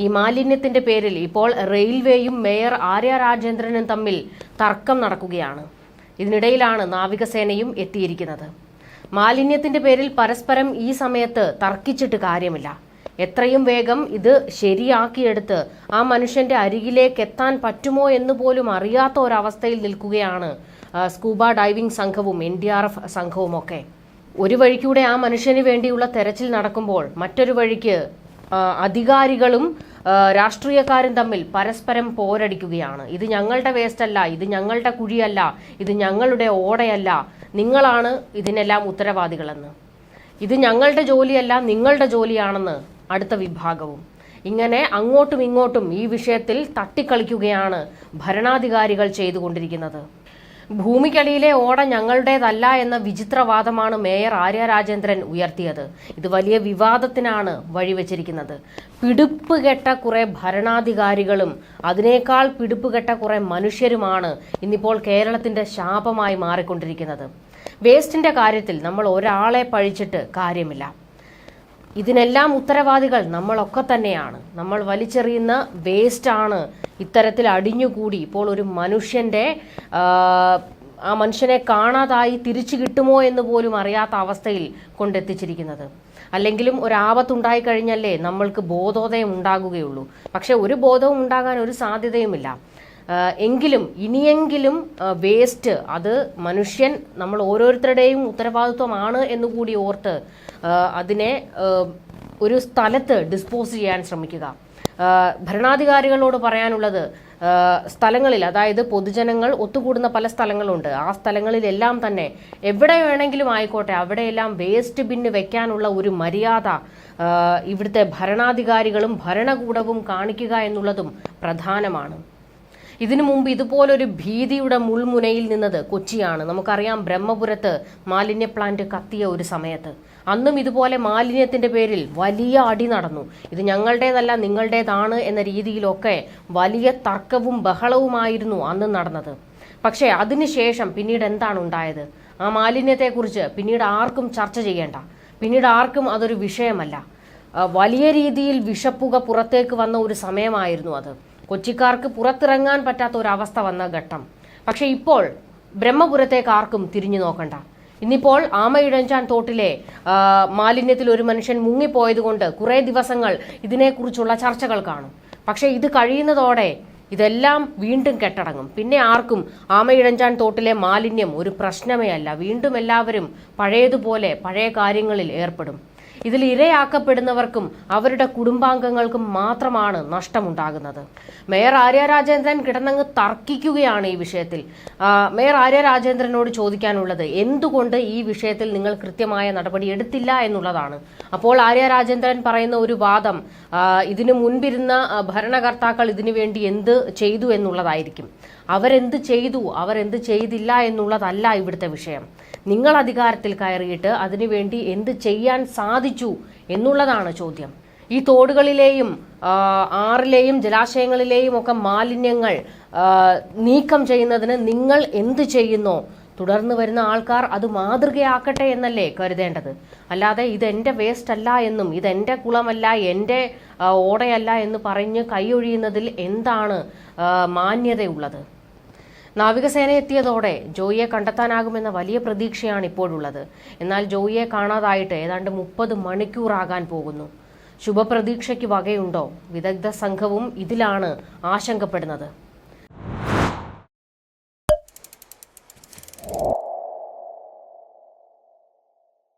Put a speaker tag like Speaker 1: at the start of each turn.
Speaker 1: ഈ മാലിന്യത്തിന്റെ പേരിൽ ഇപ്പോൾ റെയിൽവേയും മേയർ ആര്യ രാജേന്ദ്രനും തമ്മിൽ തർക്കം നടക്കുകയാണ്. ഇതിനിടയിലാണ് നാവികസേനയും എത്തിയിരിക്കുന്നത്. മാലിന്യത്തിന്റെ പേരിൽ പരസ്പരം ഈ സമയത്ത് തർക്കിച്ചിട്ട് കാര്യമില്ല. എത്രയും വേഗം ഇത് ശരിയാക്കിയെടുത്ത് ആ മനുഷ്യന്റെ അരികിലേക്ക് എത്താൻ പറ്റുമോ എന്ന് പോലും അറിയാത്ത ഒരവസ്ഥയിൽ നിൽക്കുകയാണ് സ്കൂബ ഡൈവിംഗ് സംഘവും NDRF സംഘവും ഒക്കെ. ഒരു വഴിക്കൂടെ ആ മനുഷ്യന് വേണ്ടിയുള്ള തെരച്ചിൽ നടക്കുമ്പോൾ മറ്റൊരു വഴിക്ക് അധികാരികളും രാഷ്ട്രീയക്കാരും തമ്മിൽ പരസ്പരം പോരടിക്കുകയാണ്. ഇത് ഞങ്ങളുടെ വേസ്റ്റ് അല്ല, ഇത് ഞങ്ങളുടെ കുഴിയല്ല, ഇത് ഞങ്ങളുടെ ഓടയല്ല, നിങ്ങളാണ് ഇതിനെല്ലാം ഉത്തരവാദികളെന്ന്. ഇത് ഞങ്ങളുടെ ജോലിയല്ല, നിങ്ങളുടെ ജോലിയാണെന്ന് അടുത്ത വിഭാഗവും. ഇങ്ങനെ അങ്ങോട്ടും ഇങ്ങോട്ടും ഈ വിഷയത്തിൽ തട്ടിക്കളിക്കുകയാണ് ഭരണാധികാരികൾ ചെയ്തുകൊണ്ടിരിക്കുന്നത്. ഭൂമിക്കടിയിലെ ഓട ഞങ്ങളുടേതല്ല എന്ന വിചിത്രവാദമാണ് മേയർ ആര്യ രാജേന്ദ്രൻ ഉയർത്തിയത്. ഇത് വലിയ വിവാദത്തിനാണ് വഴിവെച്ചിരിക്കുന്നത്. പിടിപ്പുകെട്ട കുറെ ഭരണാധികാരികളും അതിനേക്കാൾ പിടിപ്പുകെട്ട കുറെ മനുഷ്യരുമാണ് ഇന്നിപ്പോൾ കേരളത്തിന്റെ ശാപമായി മാറിക്കൊണ്ടിരിക്കുന്നത്. വേസ്റ്റിന്റെ കാര്യത്തിൽ നമ്മൾ ഒരാളെ പഴിച്ചിട്ട് കാര്യമില്ല. ഇതിനെല്ലാം ഉത്തരവാദികൾ നമ്മളൊക്കെ തന്നെയാണ്. നമ്മൾ വലിച്ചെറിയുന്ന വേസ്റ്റാണ് ഇത്തരത്തിൽ അടിഞ്ഞുകൂടി ഇപ്പോൾ ഒരു മനുഷ്യന്റെ ആ മനുഷ്യനെ കാണാതായി തിരിച്ചു കിട്ടുമോ എന്ന് പോലും അറിയാത്ത അവസ്ഥയിൽ കൊണ്ടെത്തിച്ചിരിക്കുന്നത്. അല്ലെങ്കിലും ഒരാപത്തുണ്ടായി കഴിഞ്ഞല്ലേ നമ്മൾക്ക് ബോധോദയം ഉണ്ടാകുകയുള്ളൂ. പക്ഷെ ഒരു ബോധവും ഉണ്ടാകാൻ ഒരു സാധ്യതയുമില്ല. എങ്കിലും ഇനിയെങ്കിലും വേസ്റ്റ് അത് മനുഷ്യൻ നമ്മൾ ഓരോരുത്തരുടെയും ഉത്തരവാദിത്വമാണ് എന്നുകൂടി ഓർത്ത് അതിനെ ഒരു സ്ഥലത്ത് ഡിസ്പോസ് ചെയ്യാൻ ശ്രമിക്കുക. ഭരണാധികാരികളോട് പറയാനുള്ളത്, സ്ഥലങ്ങളിൽ, അതായത് പൊതുജനങ്ങൾ ഒത്തുകൂടുന്ന പല സ്ഥലങ്ങളുണ്ട്. ആ സ്ഥലങ്ങളിലെല്ലാം തന്നെ എവിടെ വേണമെങ്കിലും ആയിക്കോട്ടെ അവിടെയെല്ലാം വേസ്റ്റ് ബിന്ന് വെക്കാനുള്ള ഒരു മര്യാദ ഇവിടുത്തെ ഭരണാധികാരികളും ഭരണകൂടവും കാണിക്കുക എന്നുള്ളതും പ്രധാനമാണ്. ഇതിനു മുമ്പ് ഇതുപോലൊരു ഭീതിയുടെ മുൾമുനയിൽ നിന്നത് കൊച്ചിയാണ്. നമുക്കറിയാം, ബ്രഹ്മപുരത്ത് മാലിന്യ പ്ലാന്റ് കത്തിയ ഒരു സമയത്ത് അന്നും ഇതുപോലെ മാലിന്യത്തിന്റെ പേരിൽ വലിയ അടി നടന്നു. ഇത് ഞങ്ങളുടേതല്ല നിങ്ങളുടേതാണ് എന്ന രീതിയിലൊക്കെ വലിയ തർക്കവും ബഹളവുമായിരുന്നു അന്ന് നടന്നത്. പക്ഷേ അതിനുശേഷം പിന്നീട് എന്താണ് ഉണ്ടായത്? ആ മാലിന്യത്തെക്കുറിച്ച് പിന്നീട് ആർക്കും ചർച്ച ചെയ്യേണ്ട, പിന്നീട് ആർക്കും അതൊരു വിഷയമല്ല. വലിയ രീതിയിൽ വിഷപ്പുക പുറത്തേക്ക് വന്ന ഒരു സമയമായിരുന്നു അത്. കൊച്ചിക്കാർക്ക് പുറത്തിറങ്ങാൻ പറ്റാത്ത ഒരവസ്ഥ വന്ന ഘട്ടം. പക്ഷെ ഇപ്പോൾ ബ്രഹ്മപുരത്തേക്ക് ആർക്കും തിരിഞ്ഞു നോക്കണ്ട. ഇന്നിപ്പോൾ ആമയിഴഞ്ചാൻ തോട്ടിലെ മാലിന്യത്തിൽ ഒരു മനുഷ്യൻ മുങ്ങിപ്പോയതുകൊണ്ട് കുറെ ദിവസങ്ങൾ ഇതിനെക്കുറിച്ചുള്ള ചർച്ചകൾ കാണും. പക്ഷെ ഇത് കഴിയുന്നതോടെ ഇതെല്ലാം വീണ്ടും കെട്ടടങ്ങും. പിന്നെ ആർക്കും ആമയിഴഞ്ചാൻ തോട്ടിലെ മാലിന്യം ഒരു പ്രശ്നമേ അല്ല. വീണ്ടും എല്ലാവരും പഴയതുപോലെ പഴയ കാര്യങ്ങളിൽ ഏർപ്പെടും. ഇതിൽ ഇരയാക്കപ്പെടുന്നവർക്കും അവരുടെ കുടുംബാംഗങ്ങൾക്കും മാത്രമാണ് നഷ്ടമുണ്ടാകുന്നത്. മേയർ ആര്യ രാജേന്ദ്രൻ കിടന്നങ്ങ് തർക്കിക്കുകയാണ് ഈ വിഷയത്തിൽ. മേയർ ആര്യ രാജേന്ദ്രനോട് ചോദിക്കാനുള്ളത്, എന്തുകൊണ്ട് ഈ വിഷയത്തിൽ നിങ്ങൾ കൃത്യമായ നടപടി എടുത്തില്ല എന്നുള്ളതാണ്. അപ്പോൾ ആര്യ രാജേന്ദ്രൻ പറയുന്ന ഒരു വാദം, ഇതിനു മുൻപിരുന്ന ഭരണകർത്താക്കൾ ഇതിനു വേണ്ടി എന്ത് ചെയ്തു എന്നുള്ളതായിരിക്കും. അവരെന്ത് ചെയ്തു, അവരെന്ത് ചെയ്തില്ല എന്നുള്ളതല്ല ഇവിടുത്തെ വിഷയം. നിങ്ങൾ അധികാരത്തിൽ കയറിയിട്ട് അതിനുവേണ്ടി എന്ത് ചെയ്യാൻ സാധിച്ചു എന്നുള്ളതാണ് ചോദ്യം. ഈ തോടുകളിലെയും ആറിലെയും ജലാശയങ്ങളിലെയും ഒക്കെ മാലിന്യങ്ങൾ നീക്കം ചെയ്യുന്നതിന് നിങ്ങൾ എന്ത് ചെയ്യുന്നോ തുടർന്ന് വരുന്ന ആൾക്കാർ അത് മാതൃകയാക്കട്ടെ എന്നല്ലേ കരുതേണ്ടത്. അല്ലാതെ ഇതെന്റെ വേസ്റ്റ് അല്ല എന്നും ഇതെന്റെ കുളമല്ല, എന്റെ ഓടയല്ല എന്ന് പറഞ്ഞ് കൈയൊഴിയുന്നതിൽ എന്താണ് മാന്യതയുള്ളത്? നാവികസേന എത്തിയതോടെ ജോയിയെ കണ്ടെത്താനാകുമെന്ന വലിയ പ്രതീക്ഷയാണ് ഇപ്പോഴുള്ളത്. എന്നാൽ ജോയിയെ കാണാതായിട്ട് ഏതാണ്ട് 30 മണിക്കൂറാകാൻ പോകുന്നു. ശുഭപ്രതീക്ഷയ്ക്ക് വകയുണ്ടോ? വിദഗ്ധ സംഘവും ഇതിലാണ് ആശങ്കപ്പെടുന്നത്.